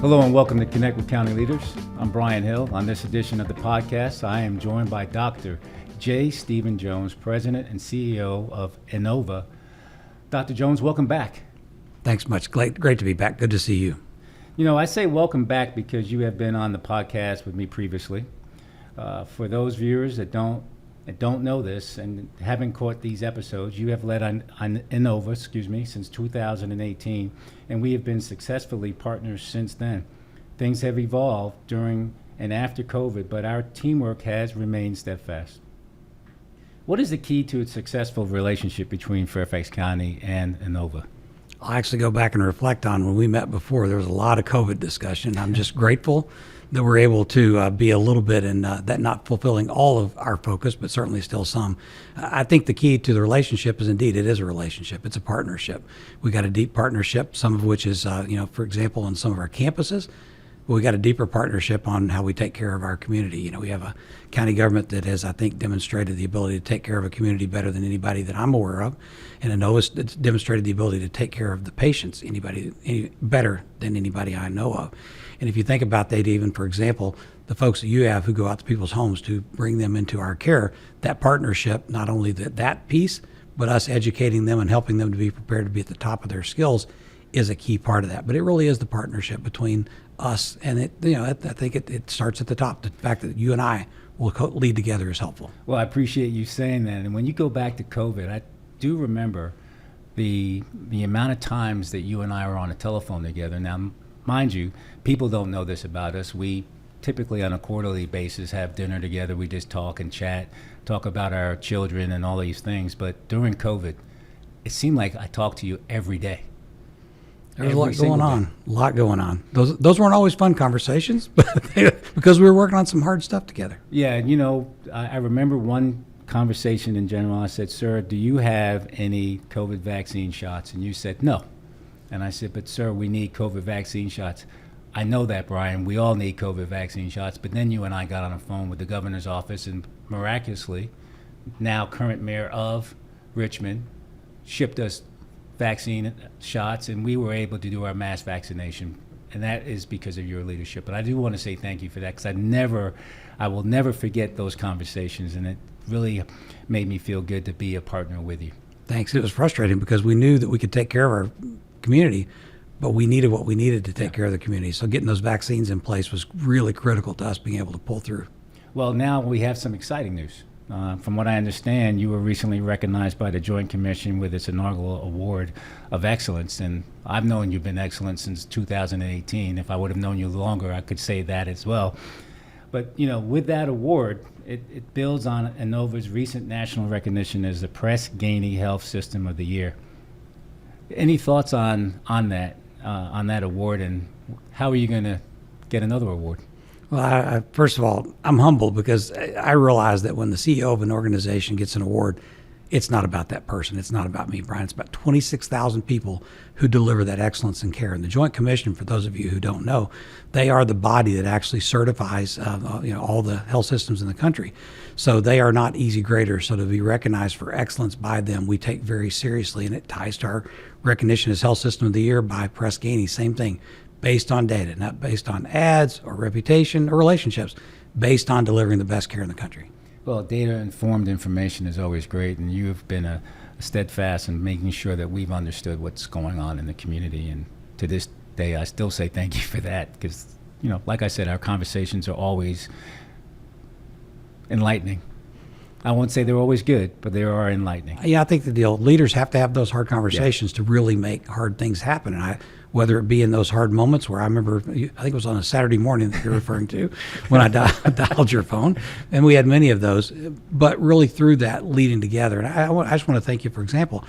Hello and welcome to Connect with County Leaders. I'm Bryan Hill. On this edition of the podcast, I am joined by Dr. J. Stephen Jones, President and CEO of Inova. Dr. Jones, welcome back. Thanks much. Great to be back. Good to see you. You know, I say welcome back because you have been on the podcast with me previously. For those viewers that don't know this and haven't caught these episodes, you have led on Inova, since 2018, and we have been successfully partners since then. Things have evolved during and after COVID, but our teamwork has remained steadfast. What is the key to a successful relationship between Fairfax County and Inova? I'll actually go back and reflect on when we met before. There was a lot of COVID discussion. I'm just grateful that we're able to be a little bit in that, not fulfilling all of our focus, but certainly still some. I think the key to the relationship is indeed it is a relationship. It's a partnership. We got a deep partnership, some of which is, for example, on some of our campuses. But we got a deeper partnership on how we take care of our community. You know, we have a county government that has, I think, demonstrated the ability to take care of a community better than anybody that I'm aware of. And Innova's demonstrated the ability to take care of the patients better than anybody I know of. And if you think about that, even, for example, the folks that you have who go out to people's homes to bring them into our care, that partnership, not only that piece, but us educating them and helping them to be prepared to be at the top of their skills is a key part of that. But it really is the partnership between us and it. I think it starts at the top. The fact that you and I will lead together is helpful. Well, I appreciate you saying that. And when you go back to COVID, I do remember the amount of times that you and I were on a telephone together. Now, mind you, people don't know this about us. We typically on a quarterly basis have dinner together. We just talk and chat, talk about our children and all these things. But during COVID, it seemed like I talked to you every day. There's a lot going on. Those weren't always fun conversations, but because we were working on some hard stuff together. Yeah, I remember one conversation in general. I said, "Sir, do you have any COVID vaccine shots?" And you said, "No." And I said, "But sir, we need COVID vaccine shots." "I know that, Brian. We all need COVID vaccine shots." But then you and I got on the phone with the governor's office, and miraculously, now current mayor of Richmond shipped us vaccine shots, and we were able to do our mass vaccination, and that is because of your leadership. But I do want to say thank you for that, because I will never forget those conversations, and it really made me feel good to be a partner with you. Thanks. It was frustrating because we knew that we could take care of our community, but we needed what we needed to take care of the community. So getting those vaccines in place was really critical to us being able to pull through. Well, now we have some exciting news. From what I understand, you were recently recognized by the Joint Commission with its inaugural Award of Excellence, and I've known you've been excellent since 2018. If I would have known you longer, I could say that as well. But, with that award, it builds on Innova's recent national recognition as the Press-Ganey Health System of the Year. Any thoughts on that award, and how are you going to get another award? Well, first of all, I'm humbled because I realize that when the CEO of an organization gets an award, it's not about that person. It's not about me, Brian. It's about 26,000 people who deliver that excellence in care. And the Joint Commission, for those of you who don't know, they are the body that actually certifies all the health systems in the country. So they are not easy graders. So to be recognized for excellence by them, we take very seriously. And it ties to our recognition as Health System of the Year by Press-Ganey. Same thing. Based on data, not based on ads or reputation or relationships, based on delivering the best care in the country. Well, data-informed information is always great, and you've been a steadfast in making sure that we've understood what's going on in the community. And to this day, I still say thank you for that, because, like I said, our conversations are always enlightening. I won't say they're always good, but they are enlightening. Yeah, I think the deal, leaders have to have those hard conversations to really make hard things happen. And whether it be in those hard moments where I remember, I think it was on a Saturday morning that you're referring to, when I dialed your phone, and we had many of those, but really through that leading together. And I just want to thank you, for example,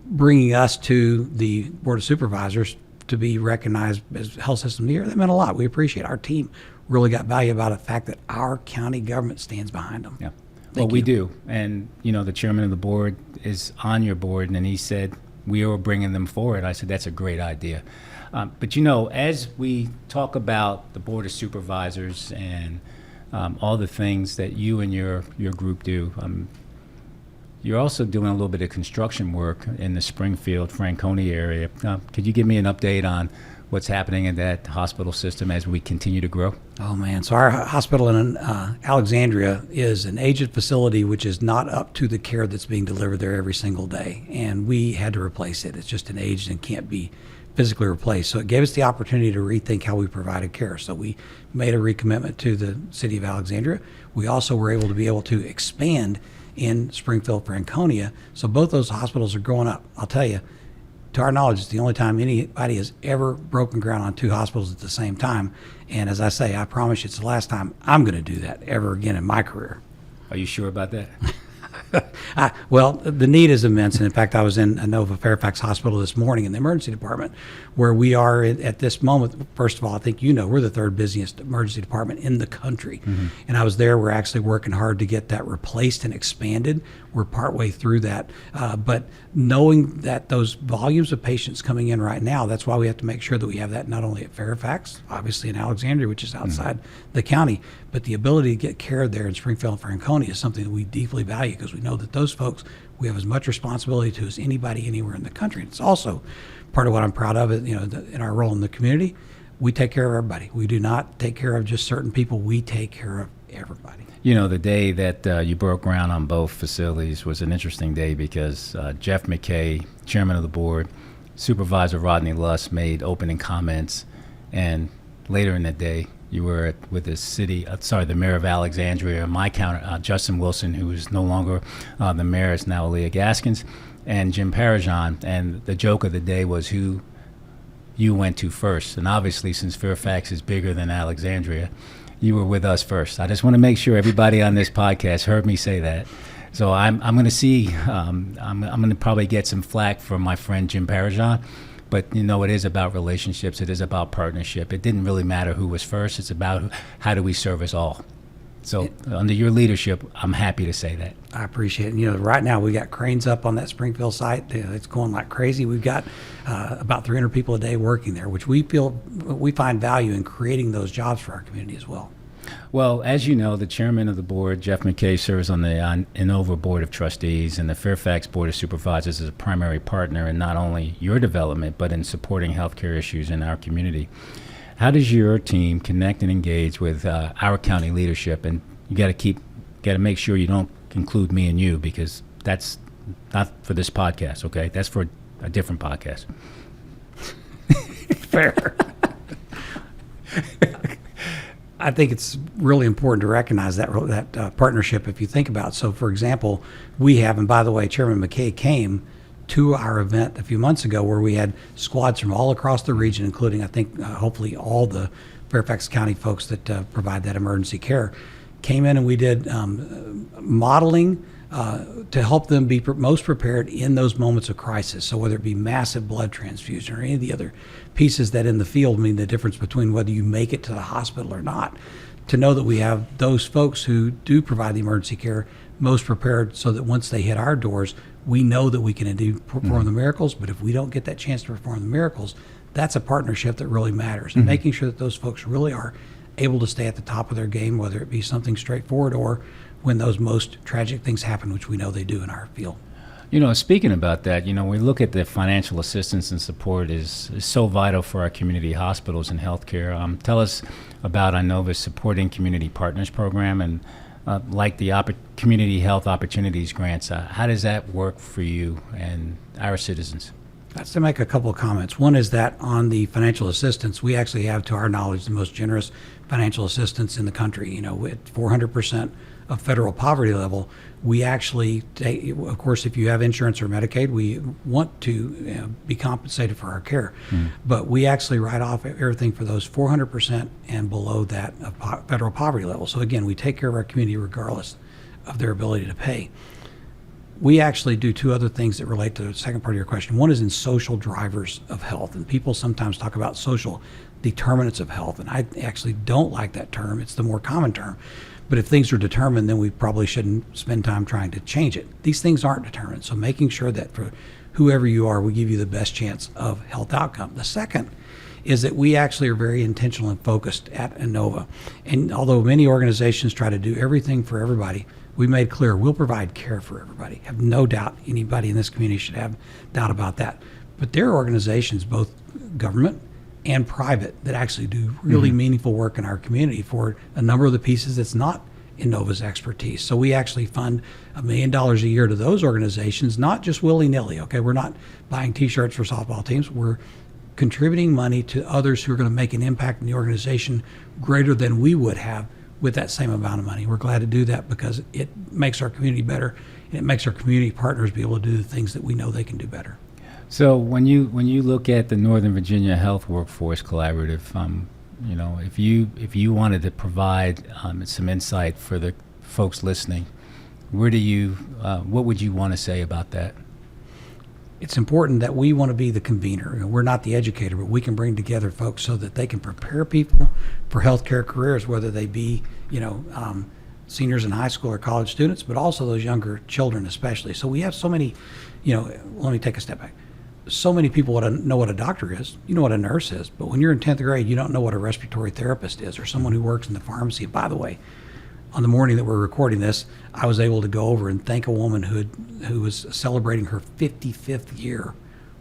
bringing us to the Board of Supervisors to be recognized as Health System of the Year. That meant a lot. We appreciate it. Our team really got value about the fact that our county government stands behind them. Yeah. Well, we do. And, the chairman of the board is on your board, and he said, we were bringing them forward. I said, that's a great idea. But, as we talk about the Board of Supervisors and all the things that you and your group do, You're also doing a little bit of construction work in the Springfield, Franconia area. Could you give me an update on what's happening in that hospital system as we continue to grow? Oh, man. So our hospital in Alexandria is an aged facility which is not up to the care that's being delivered there every single day. And we had to replace it. It's just an aged and can't be physically replaced. So it gave us the opportunity to rethink how we provided care. So we made a recommitment to the city of Alexandria. We also were able to expand in Springfield, Franconia. So both those hospitals are growing up. I'll tell you, to our knowledge, it's the only time anybody has ever broken ground on two hospitals at the same time. And as I say, I promise you it's the last time I'm going to do that ever again in my career. Are you sure about that? Well, the need is immense. And in fact, I was in Inova Fairfax Hospital this morning in the emergency department, where we are at this moment. First of all, I think we're the third busiest emergency department in the country. Mm-hmm. And I was there. We're actually working hard to get that replaced and expanded. We're partway through that. But knowing that those volumes of patients coming in right now, that's why we have to make sure that we have that not only at Fairfax, obviously in Alexandria, which is outside the county, but the ability to get care there in Springfield and Franconia is something that we deeply value, because we know that those folks we have as much responsibility to as anybody anywhere in the country. And it's also part of what I'm proud of, in our role in the community. We take care of everybody. We do not take care of just certain people. We take care of everybody. The day that you broke ground on both facilities was an interesting day, because Jeff McKay, chairman of the board, Supervisor Rodney Luss made opening comments, and later in the day, you were with the mayor of Alexandria, my counter, Justin Wilson, who is no longer the mayor, is now Leah Gaskins, and Jim Parajan. And the joke of the day was who you went to first. And obviously, since Fairfax is bigger than Alexandria, you were with us first. I just want to make sure everybody on this podcast heard me say that. So I'm going to see. I'm going to probably get some flack from my friend Jim Parajan. But, it is about relationships. It is about partnership. It didn't really matter who was first. It's about how do we serve us all. So under your leadership, I'm happy to say that. I appreciate it. Right now we got cranes up on that Springfield site. It's going like crazy. We've got about 300 people a day working there, which we find value in creating those jobs for our community as well. Well, as you know, the chairman of the board, Jeff McKay, serves on the Inova Board of Trustees, and the Fairfax Board of Supervisors is a primary partner in not only your development, but in supporting healthcare issues in our community. How does your team connect and engage with our county leadership? And you got to make sure you don't include me and you, because that's not for this podcast, okay? That's for a different podcast. Fair. I think it's really important to recognize that partnership if you think about it. So, for example, we have, and by the way, Chairman McKay came to our event a few months ago where we had squads from all across the region, including, I think, hopefully all the Fairfax County folks that provide that emergency care, came in and we did modeling to help them be most prepared in those moments of crisis. So whether it be massive blood transfusion or any of the other pieces that in the field mean the difference between whether you make it to the hospital or not, to know that we have those folks who do provide the emergency care most prepared, so that once they hit our doors, we know that we can indeed perform the miracles. But if we don't get that chance to perform the miracles, that's a partnership that really matters. And making sure that those folks really are able to stay at the top of their game, whether it be something straightforward or when those most tragic things happen, which we know they do in our field. Speaking about that, we look at the financial assistance and support is so vital for our community hospitals and healthcare. Tell us about Inova's Supporting Community Partners program, and like the Community Health Opportunities Grants. How does that work for you and our citizens? That's to make a couple of comments. One is that on the financial assistance, we actually have, to our knowledge, the most generous financial assistance in the country. At 400% of federal poverty level, we actually take, of course, if you have insurance or Medicaid, we want to be compensated for our care. But we actually write off everything for those 400% and below that of federal poverty level. So again, we take care of our community regardless of their ability to pay. We actually do two other things that relate to the second part of your question. One is in social drivers of health, and people sometimes talk about social determinants of health, and I actually don't like that term. It's the more common term. But if things are determined, then we probably shouldn't spend time trying to change it. These things aren't determined, so making sure that for whoever you are, we give you the best chance of health outcome. The second is that we actually are very intentional and focused at Inova. And although many organizations try to do everything for everybody, We made clear we'll provide care for everybody. Have no doubt anybody in this community should have doubt about that. But there are organizations, both government and private, that actually do really meaningful work in our community for a number of the pieces that's not Innova's expertise. So we actually fund $1 million a year to those organizations, not just willy-nilly, okay? We're not buying T-shirts for softball teams. We're contributing money to others who are going to make an impact in the organization greater than we would have with that same amount of money. We're glad to do that because it makes our community better, and it makes our community partners be able to do the things that we know they can do better. So when you look at the Northern Virginia Health Workforce Collaborative, you know, if you wanted to provide some insight for the folks listening, what would you want to say about that? It's important that we want to be the convener. We're not the educator, but we can bring together folks so that they can prepare people for healthcare careers, whether they be, seniors in high school or college students, but also those younger children especially. So we have so many, let me take a step back. So many people know what a doctor is, you know what a nurse is, but when you're in 10th grade, you don't know what a respiratory therapist is or someone who works in the pharmacy. By the way, on the morning that we're recording this, I was able to go over and thank a woman who was celebrating her 55th year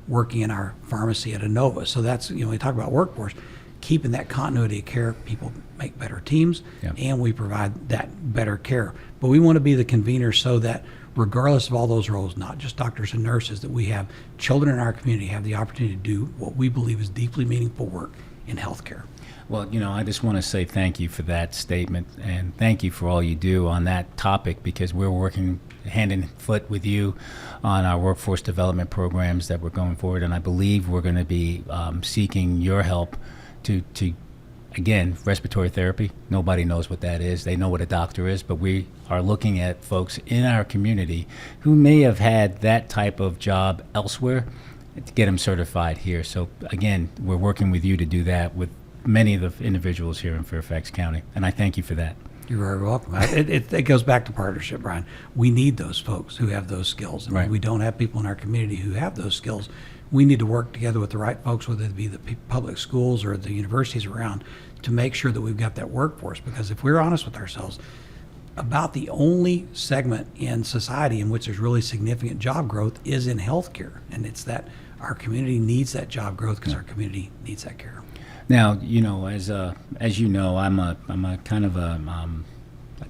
working in our pharmacy at Inova. So that's, we talk about workforce, keeping that continuity of care. People make better teams, and we provide that better care. But we want to be the convener so that regardless of all those roles, not just doctors and nurses, that we have children in our community have the opportunity to do what we believe is deeply meaningful work in healthcare. Well, I just want to say thank you for that statement, and thank you for all you do on that topic, because we're working hand in foot with you on our workforce development programs that we're going forward, and I believe we're going to be seeking your help to again, respiratory therapy. Nobody knows what that is. They know what a doctor is, but we are looking at folks in our community who may have had that type of job elsewhere to get them certified here. So again, we're working with you to do that with many of the individuals here in Fairfax County, and I thank you for that. You're very welcome. It goes back to partnership, Brian. We need those folks who have those skills. And we don't have people in our community who have those skills. We need to work together with the right folks, whether it be the public schools or the universities around, to make sure that we've got that workforce. Because if we're honest with ourselves, about the only segment in society in which there's really significant job growth is in healthcare. And it's that our community needs that job growth because our community needs that care. Now, as you know, I'm a kind of a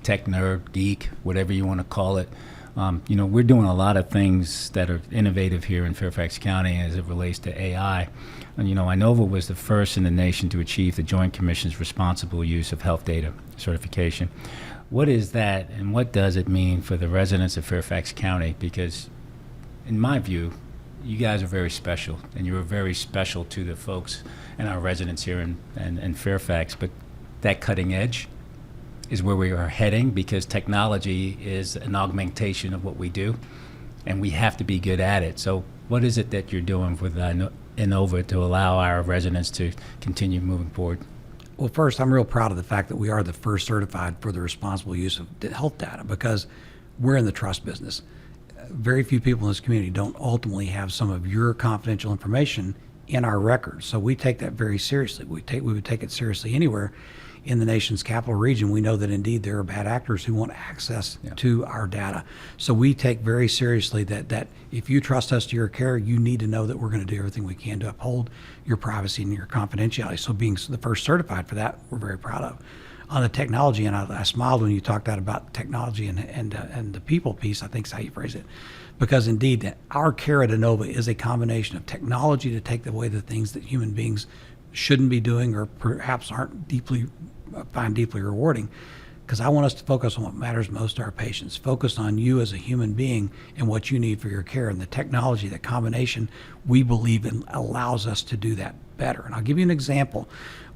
tech nerd, geek, whatever you want to call it. We're doing a lot of things that are innovative here in Fairfax County as it relates to AI. And, Inova was the first in the nation to achieve the Joint Commission's responsible use of health data certification. What is that, and what does it mean for the residents of Fairfax County? Because, in my view, you guys are very special, and you're very special to the folks and our residents here in Fairfax. But that cutting edge is where we are heading, because technology is an augmentation of what we do, and we have to be good at it. So what is it that you're doing with Inova to allow our residents to continue moving forward? Well, first, I'm real proud of the fact that we are the first certified for the responsible use of health data, because we're in the trust business. Very few people in this community don't ultimately have some of your confidential information in our records. So we take that very seriously. We would take it seriously anywhere in the nation's capital region. We know that indeed there are bad actors who want access to our data. So we take very seriously that if you trust us to your care, you need to know that we're going to do everything we can to uphold your privacy and your confidentiality. So being the first certified for that, we're very proud of. On the technology, and I smiled when you talked about technology and the people piece, I think is how you phrase it. Because indeed, our care at Inova is a combination of technology to take away the things that human beings shouldn't be doing or perhaps find deeply rewarding. Because I want us to focus on what matters most to our patients, focus on you as a human being and what you need for your care. And the technology, that combination, we believe allows us to do that better. And I'll give you an example.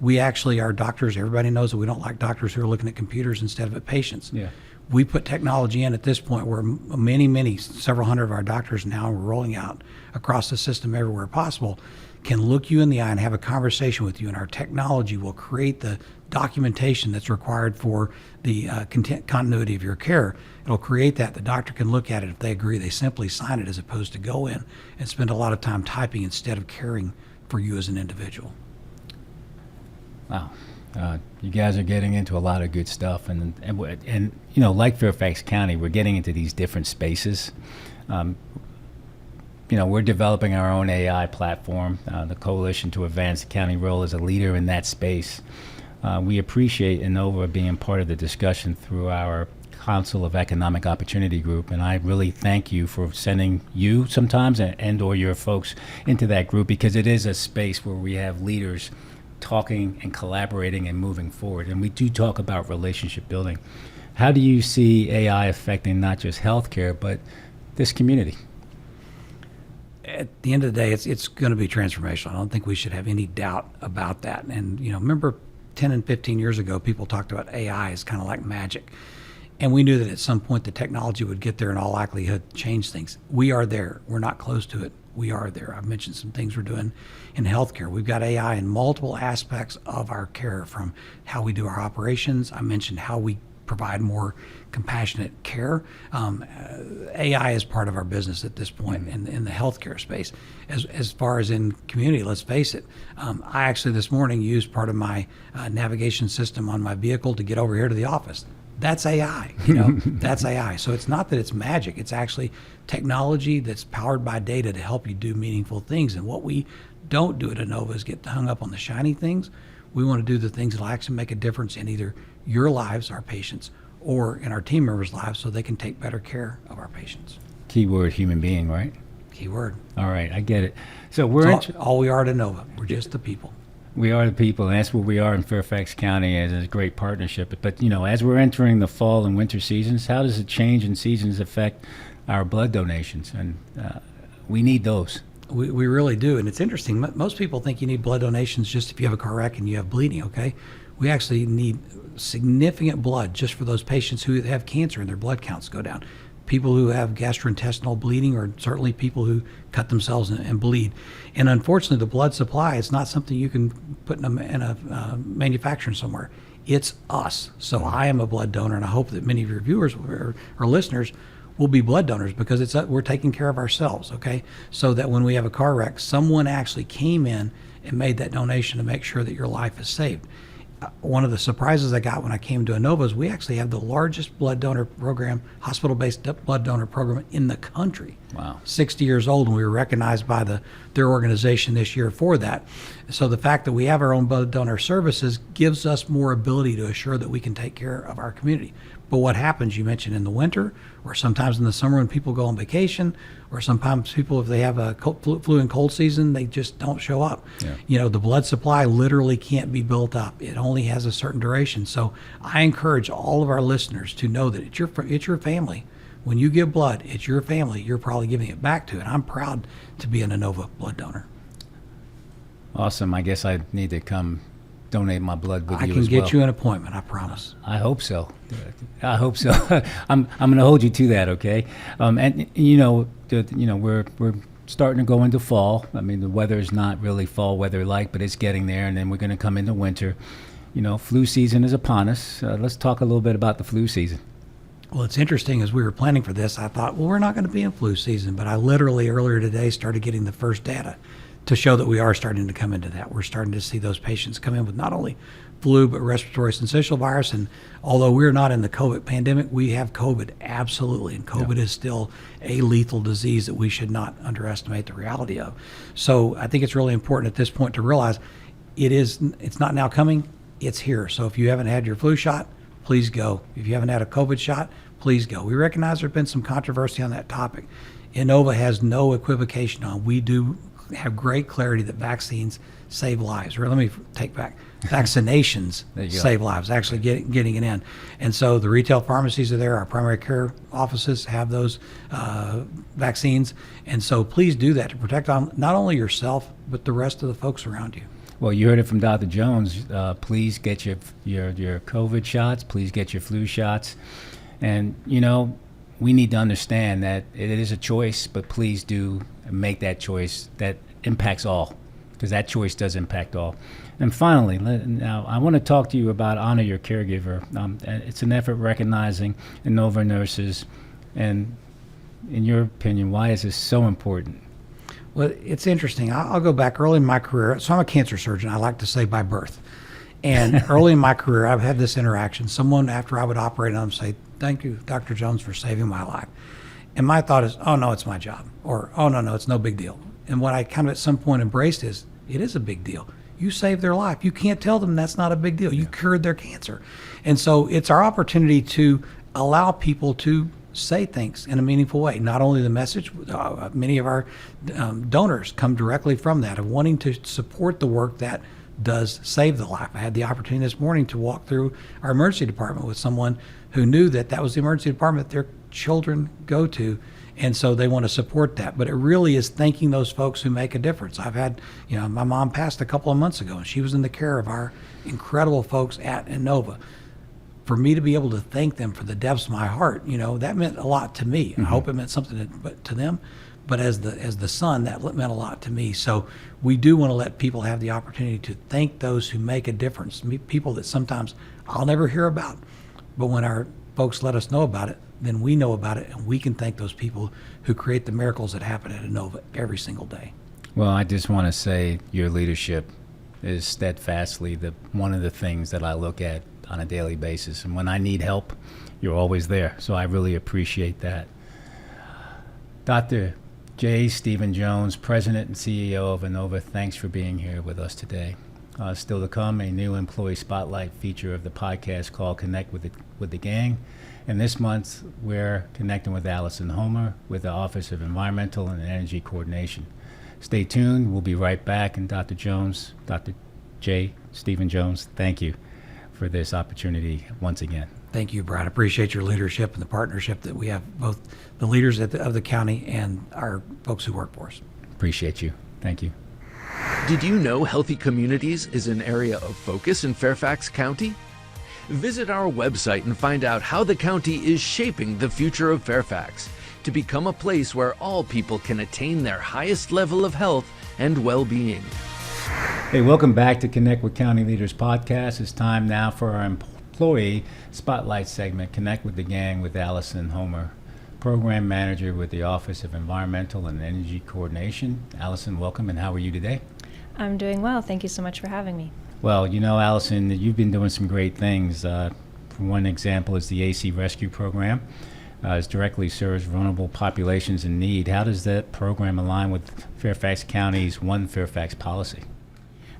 We actually are doctors. Everybody knows that we don't like doctors who are looking at computers instead of at patients. Yeah. We put technology in at this point where several hundred of our doctors now, we're rolling out across the system everywhere possible, can look you in the eye and have a conversation with you, and our technology will create the documentation that's required for the continuity of your care. It'll create that. The doctor can look at it. If they agree, they simply sign it, as opposed to go in and spend a lot of time typing instead of caring for you as an individual. Wow. You guys are getting into a lot of good stuff, and like Fairfax County, we're getting into these different spaces. We're developing our own AI platform, the Coalition to Advance the County Role as a leader in that space. We appreciate Inova being part of the discussion through our Council of Economic Opportunity Group, and I really thank you for sending you sometimes and or your folks into that group, because it is a space where we have leaders talking and collaborating and moving forward, and we do talk about relationship building. How do you see AI affecting not just healthcare, but this community? At the end of the day, it's going to be transformational. I don't think we should have any doubt about that. And, remember 10 and 15 years ago, people talked about AI as kind of like magic. And we knew that at some point the technology would get there and all likelihood change things. We are there. We're not close to it. We are there. I've mentioned some things we're doing in healthcare. We've got AI in multiple aspects of our care, from how we do our operations. I mentioned how we provide more compassionate care. AI is part of our business at this point in the healthcare space. As far as in community, let's face it. I actually this morning used part of my navigation system on my vehicle to get over here to the office. That's AI, that's AI. So it's not that it's magic. It's actually technology that's powered by data to help you do meaningful things. And what we don't do at Inova is get hung up on the shiny things. We want to do the things that will actually make a difference in either your lives, our patients, or in our team members' lives, so they can take better care of our patients. Keyword, human being, right? Keyword. All right, I get it. So we're all we are at Inova. We're just the people. We are the people, and that's what we are in Fairfax County as a great partnership. But, as we're entering the fall and winter seasons, how does the change in seasons affect our blood donations? And we need those. We really do. And it's interesting. Most people think you need blood donations just if you have a car wreck and you have bleeding, okay? We actually need significant blood just for those patients who have cancer and their blood counts go down. People who have gastrointestinal bleeding, or certainly people who cut themselves and bleed. And unfortunately, the blood supply is not something you can put in a manufacturing somewhere. It's us. So I am a blood donor, and I hope that many of your viewers or listeners will be blood donors, because we're taking care of ourselves, okay? So that when we have a car wreck, someone actually came in and made that donation to make sure that your life is saved. One of the surprises I got when I came to Inova is we actually have the largest blood donor program, hospital-based blood donor program in the country. Wow. 60 years old, and we were recognized by their organization this year for that. So the fact that we have our own blood donor services gives us more ability to assure that we can take care of our community. But what happens, you mentioned in the winter, or sometimes in the summer when people go on vacation, or sometimes people, if they have a flu and cold season, they just don't show up. Yeah. The blood supply literally can't be built up. It only has a certain duration. So I encourage all of our listeners to know that it's your family. When you give blood, it's your family. You're probably giving it back to. And I'm proud to be an Inova blood donor. Awesome. I guess I need to come donate my blood with you as well. I can get you an appointment, I promise. I hope so. I hope so. I'm going to hold you to that, okay? We're starting to go into fall. I mean, the weather is not really fall weather-like, but it's getting there, and then we're going to come into winter. Flu season is upon us. Let's talk a little bit about the flu season. Well, it's interesting. As we were planning for this, I thought, well, we're not going to be in flu season, but I literally earlier today started getting the first data to show that we are starting to come into that. We're starting to see those patients come in with not only flu, but respiratory syncytial virus. And although we're not in the COVID pandemic, we have COVID, absolutely. And COVID is still a lethal disease that we should not underestimate the reality of. So I think it's really important at this point to realize it's not now coming, it's here. So if you haven't had your flu shot, please go. If you haven't had a COVID shot, please go. We recognize there's been some controversy on that topic. Inova has no equivocation on. We do have great clarity that vaccines save lives. Or let me take back. Vaccinations save lives, actually getting it in. And so the retail pharmacies are there. Our primary care offices have those vaccines. And so please do that to protect not only yourself, but the rest of the folks around you. Well, you heard it from Dr. Jones. Please get your COVID shots. Please get your flu shots. And, we need to understand that it is a choice, but please do make that choice that impacts all, because that choice does impact all. And finally, now I want to talk to you about Honor Your Caregiver. It's an effort recognizing Inova nurses. And in your opinion, why is this so important? Well, it's interesting. I'll go back early in my career. So I'm a cancer surgeon, I like to say, by birth. And early in my career, I've had this interaction. Someone, after I would operate on them, say, "Thank you, Dr. Jones, for saving my life." And my thought is, "Oh, no, it's my job." Or, "Oh, no, it's no big deal." And what I kind of at some point embraced is, it is a big deal. You saved their life. You can't tell them that's not a big deal. You cured their cancer. And so it's our opportunity to allow people to say things in a meaningful way. Not only the message, many of our donors come directly from that, of wanting to support the work that does save the life. I had the opportunity this morning to walk through our emergency department with someone who knew that that was the emergency department their children go to, and so they want to support that. But it really is thanking those folks who make a difference. I've had, my mom passed a couple of months ago, and she was in the care of our incredible folks at Inova. For me to be able to thank them for the depths of my heart, that meant a lot to me. I hope it meant something to them. But as the son, that meant a lot to me. So we do want to let people have the opportunity to thank those who make a difference, people that sometimes I'll never hear about. But when our folks let us know about it, then we know about it, and we can thank those people who create the miracles that happen at Inova every single day. Well, I just want to say your leadership is steadfastly one of the things that I look at on a daily basis. And when I need help, you're always there. So I really appreciate that. Dr. J. Stephen Jones, President and CEO of Inova, thanks for being here with us today. Still to come, a new employee spotlight feature of the podcast called Connect with the Gang. And this month, we're connecting with Allison Homer with the Office of Environmental and Energy Coordination. Stay tuned. We'll be right back. And Dr. J. Stephen Jones, thank you for this opportunity once again. Thank you, Brad. I appreciate your leadership and the partnership that we have, both the leaders of the county and our folks who work for us. Appreciate you. Thank you. Did you know Healthy Communities is an area of focus in Fairfax County? Visit our website and find out how the county is shaping the future of Fairfax to become a place where all people can attain their highest level of health and well-being. Hey, welcome back to Connect with County Leaders podcast. It's time now for our employee spotlight segment, Connect with the Gang with Allison Homer, Program Manager with the Office of Environmental and Energy Coordination. Allison, welcome, and how are you today? I'm doing well. Thank you so much for having me. Well, Allison, you've been doing some great things. One example is the AC Rescue Program. It directly serves vulnerable populations in need. How does that program align with Fairfax County's One Fairfax policy?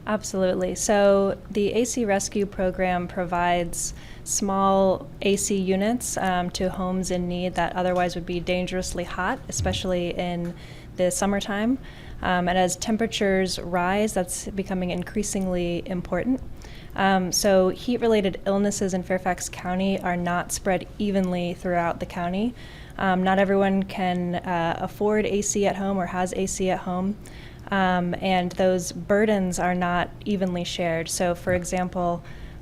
Absolutely. So the AC Rescue Program provides small AC units to homes in need that otherwise would be dangerously hot, especially in the summertime. And as temperatures rise, that's becoming increasingly important. So heat-related illnesses in Fairfax County are not spread evenly throughout the county. Not everyone can afford AC at home or has AC at home. And those burdens are not evenly shared. So, for example,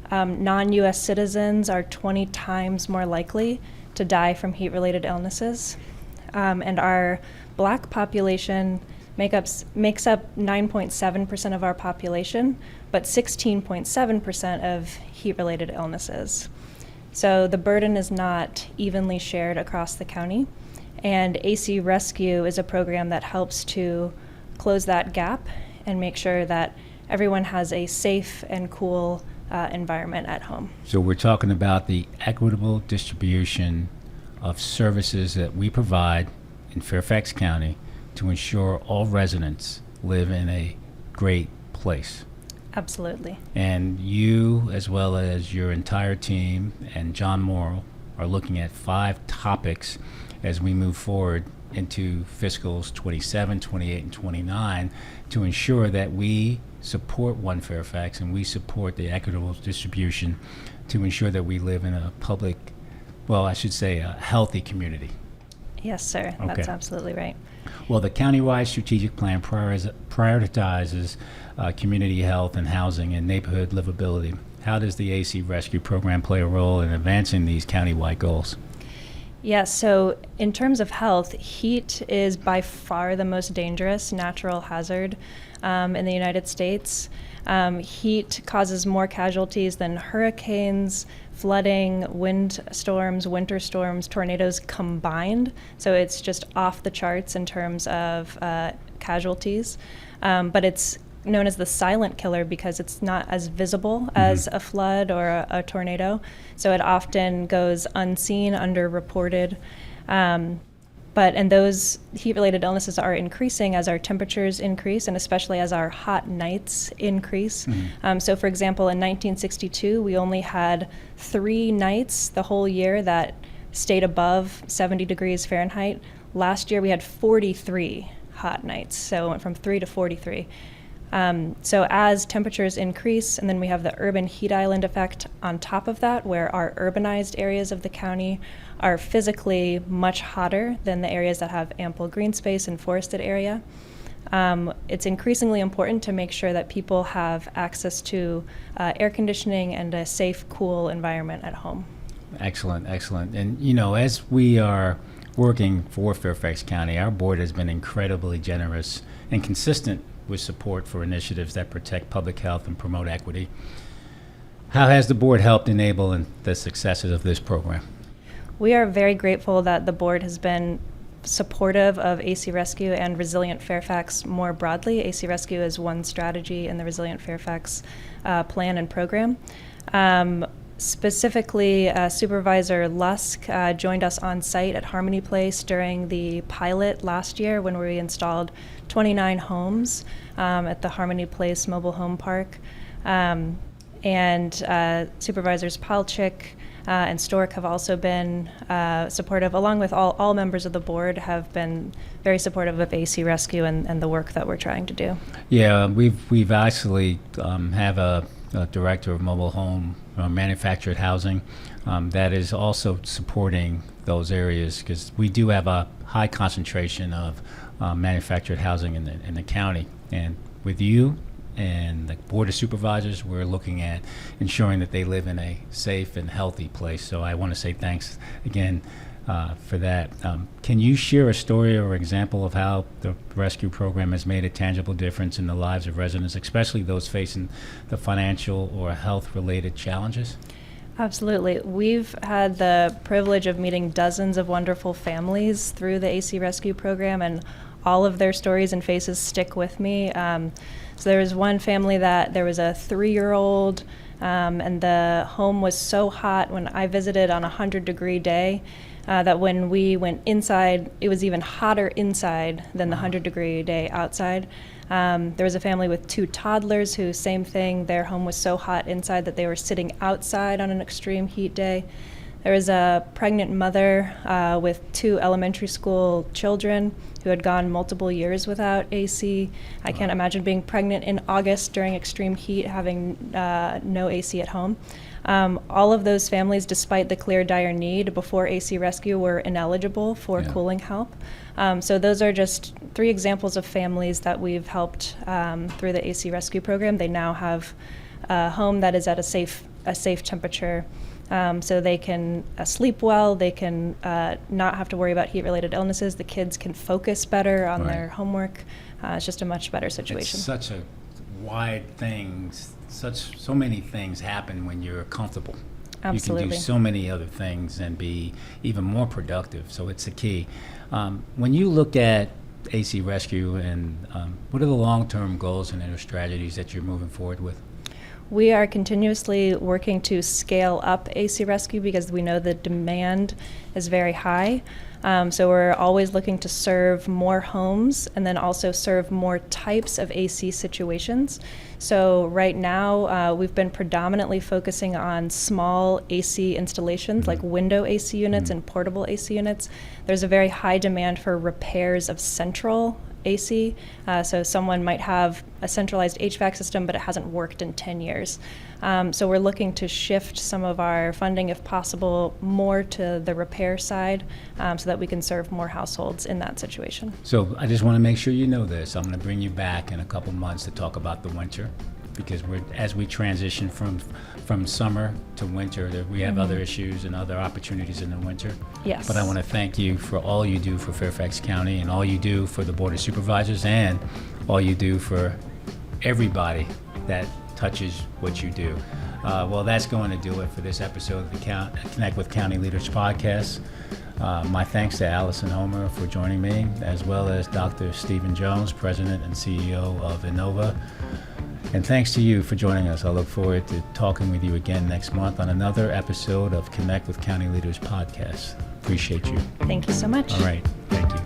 non-U.S. citizens are 20 times more likely to die from heat-related illnesses. And our Black population makes up 9.7% of our population, but 16.7% of heat-related illnesses. So the burden is not evenly shared across the county. And AC Rescue is a program that helps to close that gap and make sure that everyone has a safe and cool environment at home. So we're talking about the equitable distribution of services that we provide in Fairfax County to ensure all residents live in a great place. Absolutely. And you, as well as your entire team and John Morrill, are looking at 5 topics as we move forward into fiscals 27, 28, and 29 to ensure that we support One Fairfax and we support the equitable distribution to ensure that we live in a a healthy community. Yes, sir. Okay. That's absolutely right. Well, the countywide strategic plan prioritizes community health and housing and neighborhood livability. How does the AC Rescue Program play a role in advancing these countywide goals? Yes, so in terms of health, heat is by far the most dangerous natural hazard in the United States. Heat causes more casualties than hurricanes, flooding, wind storms, winter storms, tornadoes combined. So it's just off the charts in terms of casualties. But it's known as the silent killer because it's not as visible as a flood or a tornado. So it often goes unseen, underreported. And those heat-related illnesses are increasing as our temperatures increase, and especially as our hot nights increase. So for example, in 1962, we only had 3 nights the whole year that stayed above 70 degrees Fahrenheit. Last year, we had 43 hot nights, so it went from 3 to 43. So as temperatures increase, and then we have the urban heat island effect on top of that, where our urbanized areas of the county are physically much hotter than the areas that have ample green space and forested area. It's increasingly important to make sure that people have access to air conditioning and a safe, cool environment at home. Excellent, excellent. And, as we are working for Fairfax County, our board has been incredibly generous and consistent with support for initiatives that protect public health and promote equity. How has the board helped enable the successes of this program? We are very grateful that the board has been supportive of AC Rescue and Resilient Fairfax more broadly. AC Rescue is one strategy in the Resilient Fairfax plan and program. Specifically, Supervisor Lusk joined us on site at Harmony Place during the pilot last year when we installed 29 homes at the Harmony Place Mobile Home Park. And Supervisors Palchik and Stork have also been supportive, along with all members of the board have been very supportive of AC Rescue and the work that we're trying to do. Yeah, we've actually have a director of mobile home manufactured housing that is also supporting those areas, because we do have a high concentration of manufactured housing in the county. And with you and the Board of Supervisors, we're looking at ensuring that they live in a safe and healthy place. So I want to say thanks again for that. Can you share a story or example of how the rescue program has made a tangible difference in the lives of residents, especially those facing the financial or health-related challenges? Absolutely. We've had the privilege of meeting dozens of wonderful families through the AC Rescue program, and all of their stories and faces stick with me. So there was one family that there was a 3-year-old, and the home was so hot when I visited on a 100-degree day that when we went inside, it was even hotter inside than the 100-degree day outside. There was a family with 2 toddlers who, same thing, their home was so hot inside that they were sitting outside on an extreme heat day. There was a pregnant mother with 2 elementary school children who had gone multiple years without AC. I can't imagine being pregnant in August during extreme heat, having no AC at home. All of those families, despite the clear dire need before AC Rescue, were ineligible for cooling help. So those are just 3 examples of families that we've helped through the AC Rescue program. They now have a home that is at a safe temperature, so they can sleep well, they can not have to worry about heat-related illnesses, the kids can focus better on their homework. It's just a much better situation. It's such a wide thing, so many things happen when you're comfortable. Absolutely. You can do so many other things and be even more productive, so it's a key. When you look at AC Rescue, and what are the long-term goals and strategies that you're moving forward with? We are continuously working to scale up AC Rescue because we know the demand is very high. So we're always looking to serve more homes and then also serve more types of AC situations. So right now we've been predominantly focusing on small AC installations like window AC units and portable AC units. There's a very high demand for repairs of central AC. So someone might have a centralized HVAC system, but it hasn't worked in 10 years. So we're looking to shift some of our funding, if possible, more to the repair side so that we can serve more households in that situation. So I just want to make sure you know this. I'm going to bring you back in a couple months to talk about the winter, because as we transition from summer to winter, we have other issues and other opportunities in the winter. Yes. But I want to thank you for all you do for Fairfax County and all you do for the Board of Supervisors and all you do for everybody that touches what you do. Well, that's going to do it for this episode of the Connect with County Leaders podcast. My thanks to Allison Homer for joining me, as well as Dr. Stephen Jones, President and CEO of Inova. And thanks to you for joining us. I look forward to talking with you again next month on another episode of Connect with County Leaders podcast. Appreciate you. Thank you so much. All right. Thank you.